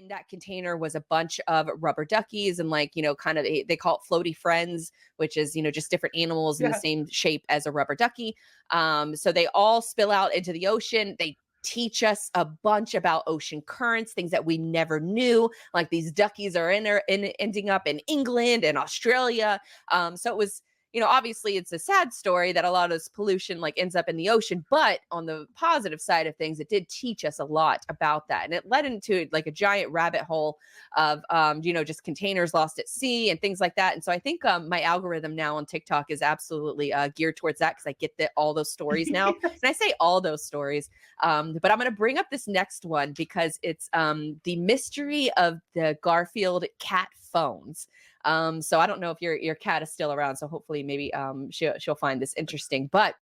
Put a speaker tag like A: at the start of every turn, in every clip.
A: in that container was a bunch of rubber duckies and like, kind of they call it floaty friends, which is, just different animals in the same shape as a rubber ducky. So they all spill out into the ocean. They teach us a bunch about ocean currents, things that we never knew, like these duckies are ending up in England and Australia. So it was, obviously it's a sad story that a lot of this pollution like ends up in the ocean, but on the positive side of things, it did teach us a lot about that. And it led into like a giant rabbit hole of, just containers lost at sea and things like that. And so I think my algorithm now on TikTok is absolutely geared towards that because I get all those stories now. And I say all those stories, but I'm going to bring up this next one because it's the mystery of the Garfield cat phones. So I don't know if your cat is still around. So hopefully maybe she'll find this interesting.
B: So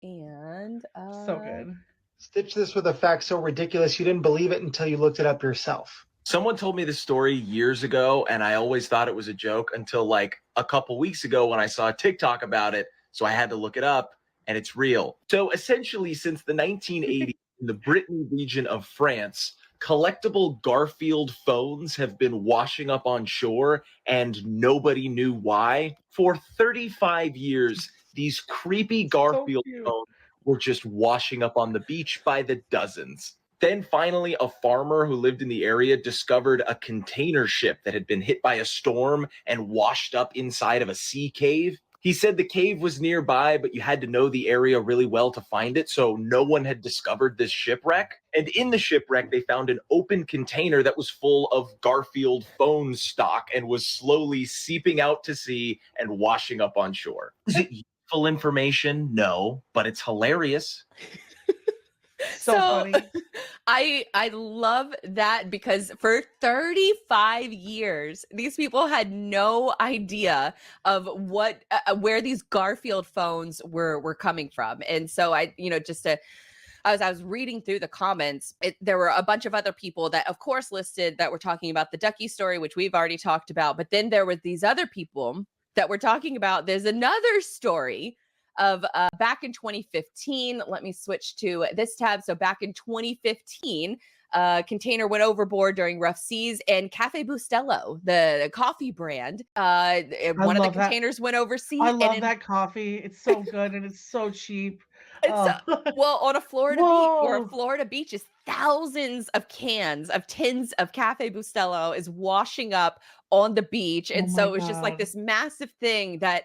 B: good.
C: Stitch this with a fact so ridiculous you didn't believe it until you looked it up yourself.
D: Someone told me this story years ago, and I always thought it was a joke until like a couple weeks ago when I saw a TikTok about it. So I had to look it up, and it's real. So essentially, since the 1980s in the Brittany region of France, collectible Garfield phones have been washing up on shore, and nobody knew why. For 35 years, these creepy Garfield phones were just washing up on the beach by the dozens. Then finally, a farmer who lived in the area discovered a container ship that had been hit by a storm and washed up inside of a sea cave. He said the cave was nearby, but you had to know the area really well to find it, so no one had discovered this shipwreck. And in the shipwreck, they found an open container that was full of Garfield phone stock and was slowly seeping out to sea and washing up on shore. Is it useful information? No, but it's hilarious.
B: So funny.
A: I love that because for 35 years, these people had no idea of what where these Garfield phones were coming from. And so I was reading through the comments, there were a bunch of other people that, of course, listed that were talking about the ducky story, which we've already talked about. But then there were these other people that were talking about there's another story of back in 2015. Let me switch to this tab. So back in 2015, container went overboard during rough seas, and Cafe Bustelo, the coffee brand, one of the containers went overseas.
B: I love that coffee. It's so good and it's so cheap.
A: Well, on a Florida beach, or a Florida beach is thousands of cans of tins of Cafe Bustelo is washing up on the beach. And so it was just like this massive thing that,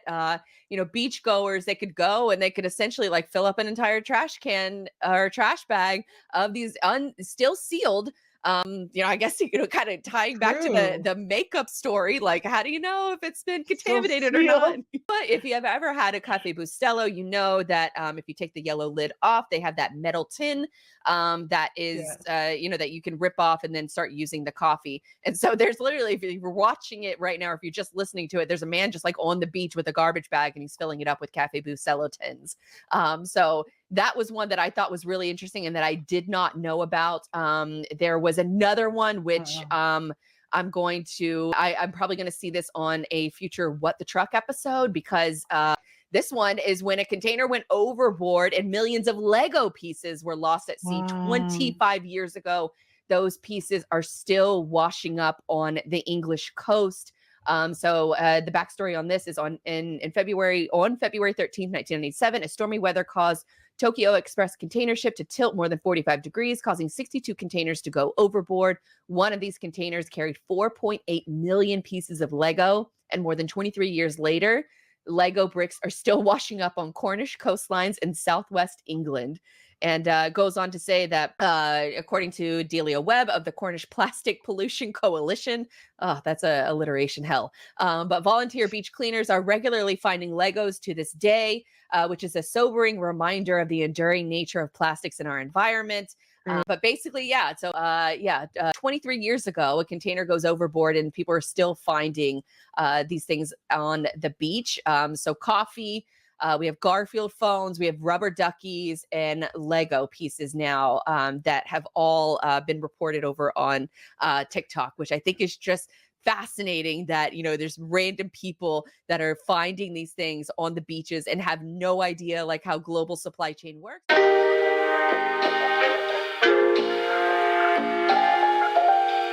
A: beach goers, they could go and they could essentially like fill up an entire trash can or trash bag of these still sealed. I guess, kind of tying back to the makeup story, like, how do you know if it's been contaminated or not? But if you have ever had a Cafe Bustelo, you know that if you take the yellow lid off, they have that metal tin that is, that you can rip off and then start using the coffee. And so there's literally, if you're watching it right now, or if you're just listening to it, there's a man just like on the beach with a garbage bag and he's filling it up with Cafe Bustelo tins. So that was one that I thought was really interesting and that I did not know about. There was another one, which I'm probably going to see this on a future What the Truck episode, because this one is when a container went overboard and millions of Lego pieces were lost at sea 25 years ago. Those pieces are still washing up on the English coast. So the backstory on this is on February 13th, 1997, a stormy weather caused Tokyo Express container ship to tilt more than 45 degrees, causing 62 containers to go overboard. One of these containers carried 4.8 million pieces of Lego, and more than 23 years later, Lego bricks are still washing up on Cornish coastlines in southwest England. And goes on to say that, according to Delia Webb of the Cornish Plastic Pollution Coalition, that's a alliteration hell, but volunteer beach cleaners are regularly finding Legos to this day, which is a sobering reminder of the enduring nature of plastics in our environment. But basically, 23 years ago, a container goes overboard and people are still finding these things on the beach. So coffee, we have Garfield phones, we have rubber duckies and Lego pieces now that have all been reported over on TikTok, which I think is just fascinating that, there's random people that are finding these things on the beaches and have no idea like how global supply chain works.